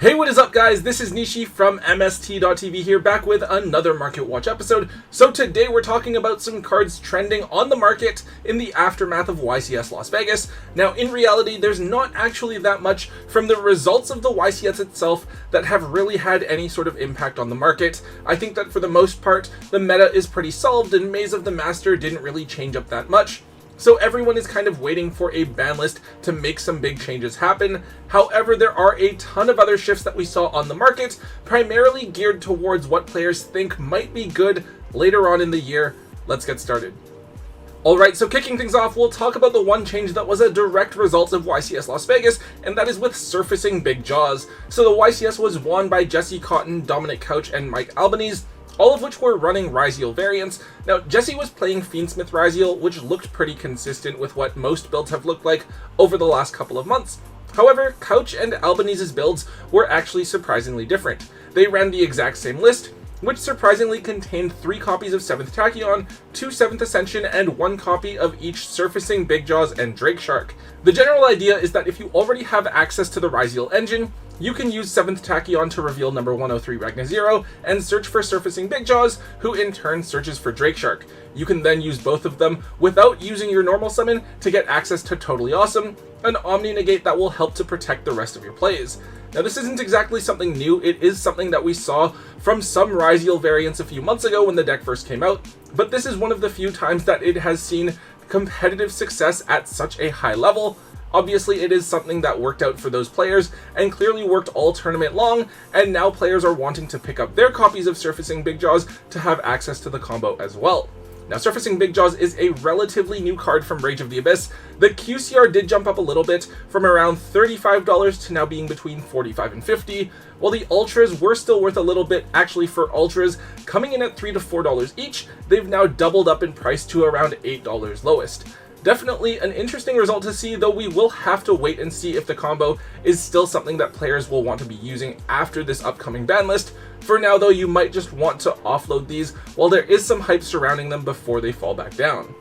Hey, what is up guys? This is Nishi from MST.TV here, back with another Market Watch episode. So today we're talking about some cards trending on the market in the aftermath of YCS Las Vegas. Now in reality, there's not actually that much from the results of the YCS itself that have really had any sort of impact on the market. I think that for the most part, the meta is pretty solved and Maze of the Master didn't really change up that much. So everyone is kind of waiting for a ban list to make some big changes happen. However, there are a ton of other shifts that we saw on the market, primarily geared towards what players think might be good later on in the year. Let's get started. Alright, so kicking things off, we'll talk about the one change that was a direct result of YCS Las Vegas, and that is with surfacing big jaws. So the YCS was won by Jesse Cotton, Dominic Couch, and Mike Albanese, all of which were running Ryzeal variants. Now, Jesse was playing Fiendsmith Ryzeal, which looked pretty consistent with what most builds have looked like over the last couple of months. However, Couch and Albanese's builds were actually surprisingly different. They ran the exact same list, which surprisingly contained 3 copies of 7th Tachyon, 2 7th Ascension, and 1 copy of each Surfacing Big Jaws and Drake Shark. The general idea is that if you already have access to the Ryzeal engine, you can use 7th Tachyon to reveal number 103 Ragna Zero and search for Surfacing Big Jaws, who in turn searches for Drake Shark. You can then use both of them without using your normal summon to get access to Totally Awesome, an Omni Negate that will help to protect the rest of your plays. Now this isn't exactly something new, it is something that we saw from some Ryzeal variants a few months ago when the deck first came out, but this is one of the few times that it has seen competitive success at such a high level. Obviously, it is something that worked out for those players and clearly worked all tournament long, and now players are wanting to pick up their copies of Surfacing Big Jaws to have access to the combo as well. Now, Surfacing Big Jaws is a relatively new card from Rage of the Abyss. The QCR did jump up a little bit from around $35 to now being between $45 and $50, while the Ultras were still worth a little bit. Actually, for Ultras, coming in at $3 to $4 each, they've now doubled up in price to around $8 lowest. Definitely an interesting result to see, though we will have to wait and see if the combo is still something that players will want to be using after this upcoming ban list. For now though, you might just want to offload these while there is some hype surrounding them before they fall back down.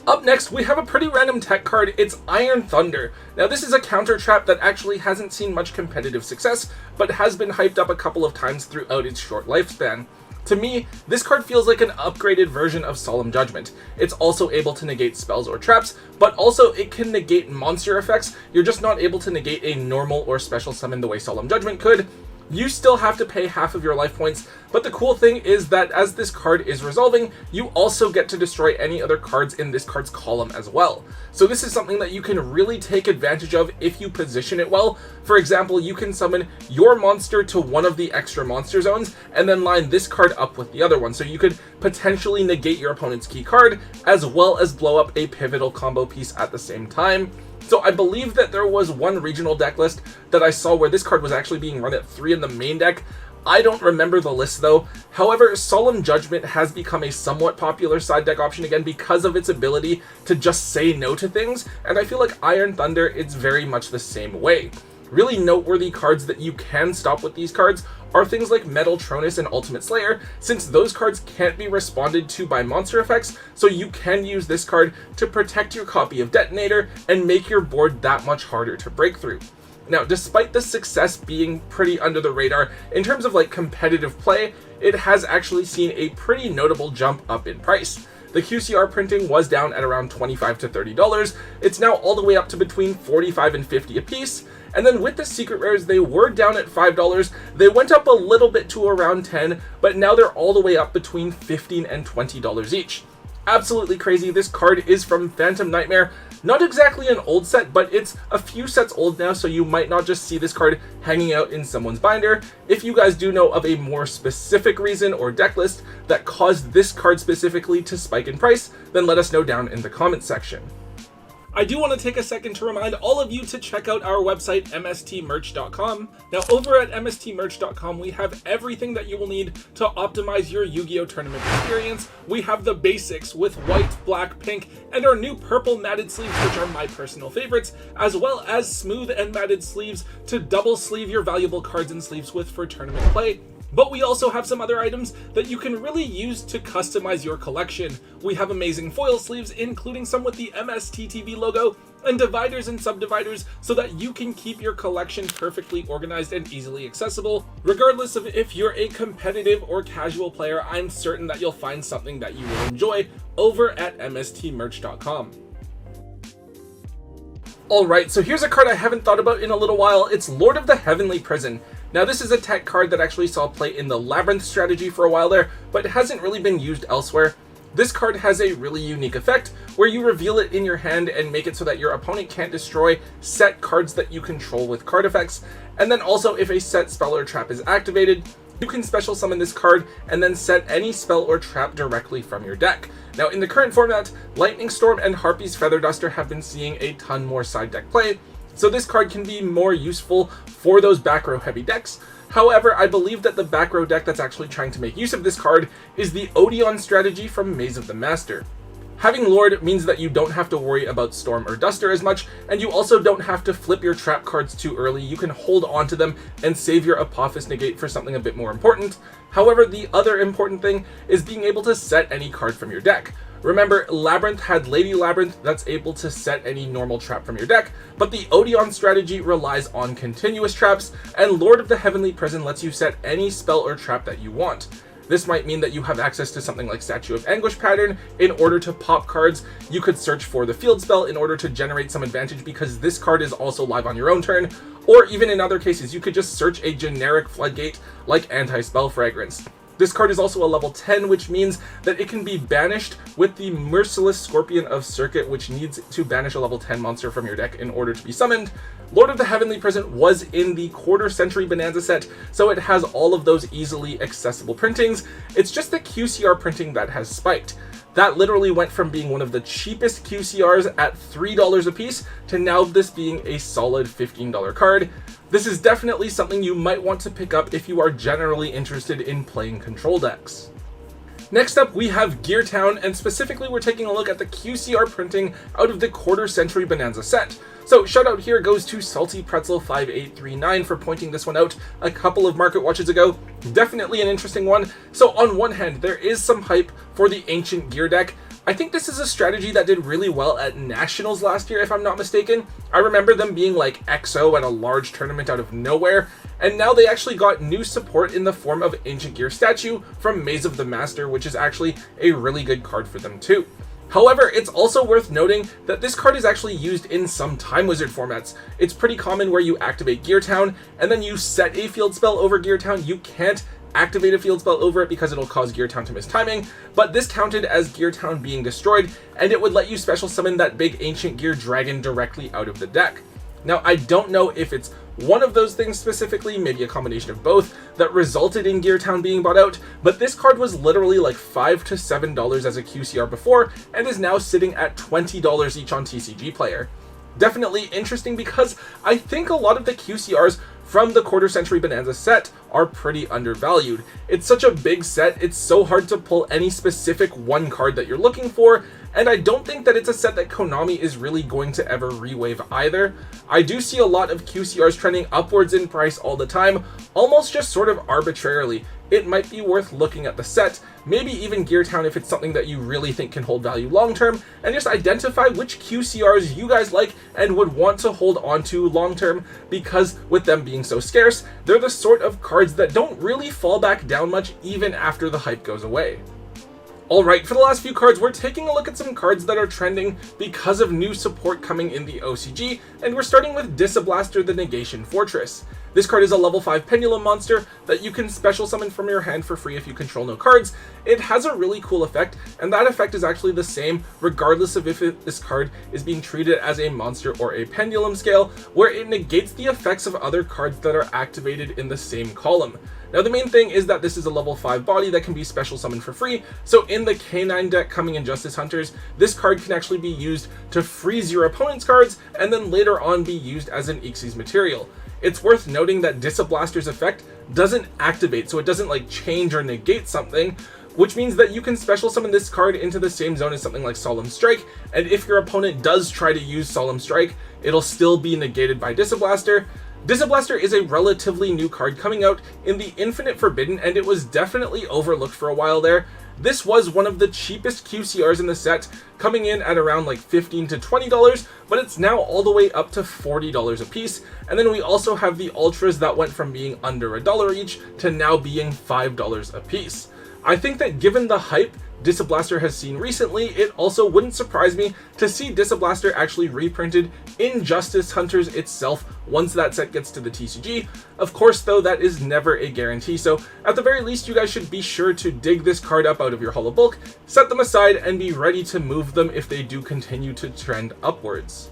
Up next, we have a pretty random tech card. It's Iron Thunder. Now this is a counter trap that actually hasn't seen much competitive success, but has been hyped up a couple of times throughout its short lifespan. To me, this card feels like an upgraded version of Solemn Judgment. It's also able to negate spells or traps, but also it can negate monster effects. You're just not able to negate a normal or special summon the way Solemn Judgment could. You still have to pay half of your life points, but the cool thing is that as this card is resolving, you also get to destroy any other cards in this card's column as well. So this is something that you can really take advantage of if you position it well. For example, you can summon your monster to one of the extra monster zones and then line this card up with the other one. So you could potentially negate your opponent's key card as well as blow up a pivotal combo piece at the same time. So I believe that there was one regional deck list that I saw where this card was actually being run at 3 in the main deck. I don't remember the list though. However, Solemn Judgment has become a somewhat popular side deck option again because of its ability to just say no to things, and I feel like Iron Thunder is very much the same way. Really noteworthy cards that you can stop with these cards are things like Metal Tronus and Ultimate Slayer, since those cards can't be responded to by monster effects, so you can use this card to protect your copy of Detonator and make your board that much harder to break through. Now, despite the success being pretty under the radar, in terms of like competitive play, it has actually seen a pretty notable jump up in price. The QCR printing was down at around $25 to $30. It's now all the way up to between $45 and $50 a piece. And then with the secret rares, they were down at $5. They went up a little bit to around $10, but now they're all the way up between $15 and $20 each. Absolutely crazy. This card is from Phantom Nightmare. Not exactly an old set, but it's a few sets old now, so you might not just see this card hanging out in someone's binder. If you guys do know of a more specific reason or deck list that caused this card specifically to spike in price, then let us know down in the comments section. I do want to take a second to remind all of you to check out our website, MSTmerch.com. Now, over at MSTmerch.com, we have everything that you will need to optimize your Yu-Gi-Oh! Tournament experience. We have the basics with white, black, pink, and our new purple matted sleeves, which are my personal favorites, as well as smooth and matted sleeves to double sleeve your valuable cards and sleeves with for tournament play. But we also have some other items that you can really use to customize your collection. We have amazing foil sleeves, including some with the MST.TV logo, and dividers and subdividers so that you can keep your collection perfectly organized and easily accessible. Regardless of if you're a competitive or casual player, I'm certain that you'll find something that you will enjoy over at MSTmerch.com. Alright, so here's a card I haven't thought about in a little while. It's Lord of the Heavenly Prison. Now this is a tech card that actually saw play in the Labyrinth strategy for a while there, but hasn't really been used elsewhere. This card has a really unique effect where you reveal it in your hand and make it so that your opponent can't destroy set cards that you control with card effects. And then also if a set spell or trap is activated, you can special summon this card and then set any spell or trap directly from your deck. Now in the current format, Lightning Storm and Harpy's Feather Duster have been seeing a ton more side deck play, so this card can be more useful for those back row heavy decks. However, I believe that the back row deck that's actually trying to make use of this card is the Odeon strategy from Maze of the Master. Having Lord means that you don't have to worry about Storm or Duster as much, and you also don't have to flip your trap cards too early. You can hold on to them and save your Apophis Negate for something a bit more important. However, the other important thing is being able to set any card from your deck. Remember, Labyrinth had Lady Labyrinth that's able to set any normal trap from your deck, but the Odeon strategy relies on continuous traps, and Lord of the Heavenly Prison lets you set any spell or trap that you want. This might mean that you have access to something like Statue of Anguish pattern in order to pop cards. You could search for the field spell in order to generate some advantage because this card is also live on your own turn, or even in other cases, you could just search a generic floodgate like Anti-Spell Fragrance. This card is also a level 10, which means that it can be banished with the Merciless Scorpion of Circuit, which needs to banish a level 10 monster from your deck in order to be summoned. Lord of the Heavenly Prison was in the Quarter Century Bonanza set, so it has all of those easily accessible printings. It's just the QCR printing that has spiked. That literally went from being one of the cheapest QCRs at $3 a piece to now this being a solid $15 card. This is definitely something you might want to pick up if you are generally interested in playing control decks. Next up, we have Gear Town, and specifically we're taking a look at the QCR printing out of the Quarter Century Bonanza set. So shout out here goes to Salty Pretzel 5839 for pointing this one out a couple of market watches ago. Definitely an interesting one. So on one hand, there is some hype for the Ancient Gear deck. I think this is a strategy that did really well at Nationals last year, if I'm not mistaken. I remember them being like XO at a large tournament out of nowhere, and now they actually got new support in the form of Ancient Gear Statue from Maze of the Master, which is actually a really good card for them too. However, it's also worth noting that this card is actually used in some Time Wizard formats. It's pretty common where you activate Gear Town, and then you set a field spell over Gear Town. You can't activate a field spell over it because it'll cause Gear Town to miss timing, but this counted as Gear Town being destroyed, and it would let you special summon that big Ancient Gear Dragon directly out of the deck. Now, I don't know if it's one of those things specifically, maybe a combination of both, that resulted in Gear Town being bought out, but this card was literally like $5 to $7 as a QCR before, and is now sitting at $20 each on TCG Player. Definitely interesting because I think a lot of the QCRs from the Quarter Century Bonanza set are pretty undervalued. It's such a big set, it's so hard to pull any specific one card that you're looking for, and I don't think that it's a set that Konami is really going to ever rewave either. I do see a lot of QCRs trending upwards in price all the time, almost just sort of arbitrarily. It might be worth looking at the set, maybe even Gear Town if it's something that you really think can hold value long term, and just identify which QCRs you guys like and would want to hold on to long term, because with them being so scarce, they're the sort of cards that don't really fall back down much even after the hype goes away. Alright, for the last few cards, we're taking a look at some cards that are trending because of new support coming in the OCG, and we're starting with Disablaster the Negation Fortress. This card is a level 5 Pendulum monster that you can special summon from your hand for free if you control no cards. It has a really cool effect, and that effect is actually the same regardless of if this card is being treated as a monster or a pendulum scale, where it negates the effects of other cards that are activated in the same column. Now the main thing is that this is a level 5 body that can be special summoned for free, so in the K9 deck coming in Justice Hunters, this card can actually be used to freeze your opponent's cards and then later on be used as an Xyz material. It's worth noting that Disablaster's effect doesn't activate, so it doesn't like change or negate something, which means that you can special summon this card into the same zone as something like Solemn Strike, and if your opponent does try to use Solemn Strike, it'll still be negated by Disablaster. Disablaster is a relatively new card coming out in the Infinite Forbidden, and it was definitely overlooked for a while there. This was one of the cheapest QCRs in the set, coming in at around like $15 to $20, but it's now all the way up to $40 a piece. And then we also have the Ultras that went from being under $1 each to now being $5 a piece. I think that given the hype Disablaster has seen recently, it also wouldn't surprise me to see Disablaster actually reprinted in Justice Hunters itself once that set gets to the TCG. Of course, though, that is never a guarantee, so at the very least, you guys should be sure to dig this card up out of your holo bulk, set them aside, and be ready to move them if they do continue to trend upwards.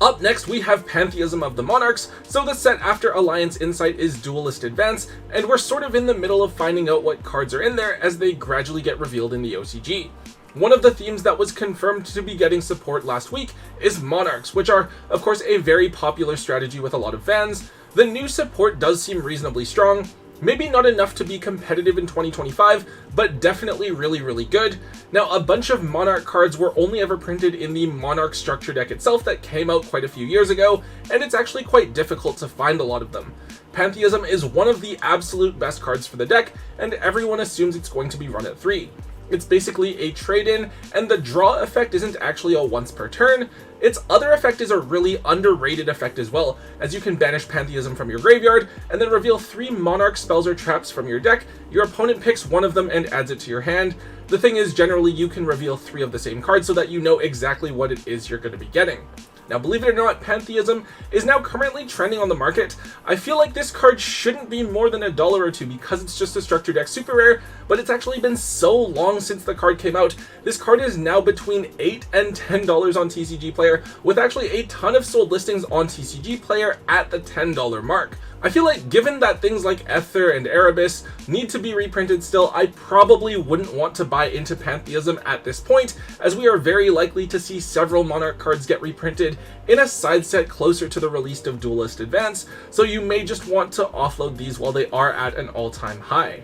Up next, we have Pantheism of the Monarchs. So the set after Alliance Insight is Duelist Advance, and we're sort of in the middle of finding out what cards are in there as they gradually get revealed in the OCG. One of the themes that was confirmed to be getting support last week is Monarchs, which are, of course, a very popular strategy with a lot of fans. The new support does seem reasonably strong. Maybe not enough to be competitive in 2025, but definitely really good. Now, a bunch of Monarch cards were only ever printed in the Monarch structure deck itself that came out quite a few years ago, and it's actually quite difficult to find a lot of them. Pantheism is one of the absolute best cards for the deck, and everyone assumes it's going to be run at 3. It's basically a trade-in, and the draw effect isn't actually a once per turn. Its other effect is a really underrated effect as well, as you can banish Pantheism from your graveyard, and then reveal 3 Monarch spells or traps from your deck. Your opponent picks one of them and adds it to your hand. The thing is, generally you can reveal 3 of the same card so that you know exactly what it is you're going to be getting. Now, believe it or not, Pantheism is now currently trending on the market. I feel like this card shouldn't be more than $1 or $2 because it's just a structure deck super rare, but it's actually been so long since the card came out. This card is now between $8 and $10 on TCG Player, with actually a ton of sold listings on TCG Player at the $10 mark. I feel like given that things like Ether and Erebus need to be reprinted still, I probably wouldn't want to buy into Pantheism at this point, as we are very likely to see several Monarch cards get reprinted in a side set closer to the release of Duelist Advance, so you may just want to offload these while they are at an all-time high.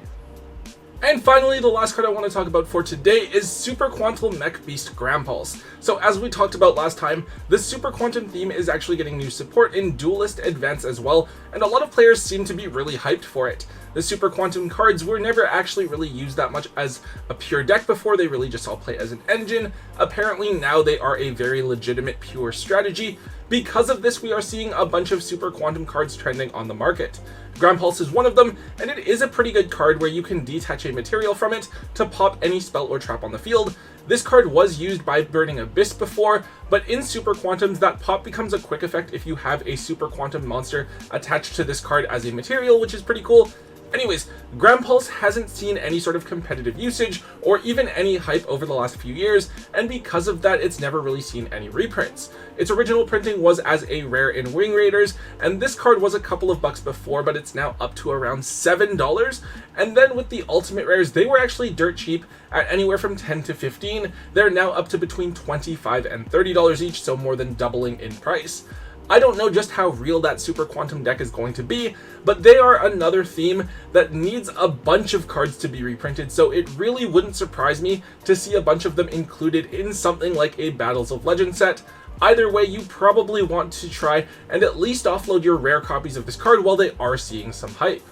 And finally, the last card I want to talk about for today is Super Quantum Mech Beast Grampulse. So as we talked about last time, the Super Quantum theme is actually getting new support in Duelist Advance as well, and a lot of players seem to be really hyped for it. The Super Quantum cards were never actually really used that much as a pure deck before, they really just all play as an engine. Apparently now they are a very legitimate pure strategy. Because of this, we are seeing a bunch of Super Quantum cards trending on the market. Grampulse is one of them, and it is a pretty good card where you can detach a material from it to pop any spell or trap on the field. This card was used by Burning Abyss before, but in Super Quantums, that pop becomes a quick effect if you have a Super Quantum monster attached to this card as a material, which is pretty cool. Anyways, Grampulse hasn't seen any sort of competitive usage or even any hype over the last few years, and because of that, it's never really seen any reprints. Its original printing was as a rare in Wing Raiders, and this card was a couple of bucks before, but it's now up to around $7. And then with the Ultimate Rares, they were actually dirt cheap at anywhere from $10 to $15. They're now up to between $25 and $30 each, so more than doubling in price. I don't know just how real that Super Quantum deck is going to be, but they are another theme that needs a bunch of cards to be reprinted, so it really wouldn't surprise me to see a bunch of them included in something like a Battles of Legends set. Either way, you probably want to try and at least offload your rare copies of this card while they are seeing some hype.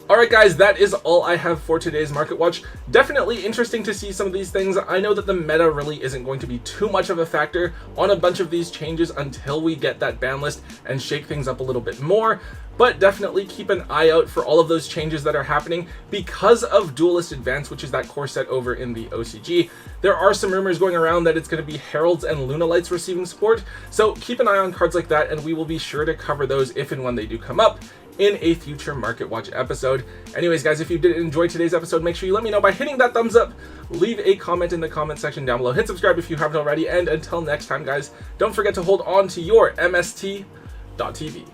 Alright guys, that is all I have for today's Market Watch. Definitely interesting to see some of these things. I know that the meta really isn't going to be too much of a factor on a bunch of these changes until we get that ban list and shake things up a little bit more, but definitely keep an eye out for all of those changes that are happening because of Duelist Advance, which is that core set over in the OCG. There are some rumors going around that it's going to be Heralds and Lunalights receiving support, so keep an eye on cards like that and we will be sure to cover those if and when they do come up in a future Market Watch episode. Anyways guys, if you did enjoy today's episode, make sure you let me know by hitting that thumbs up, leave a comment in the comment section down below, hit subscribe if you haven't already, and until next time guys, don't forget to hold on to your MST.TV.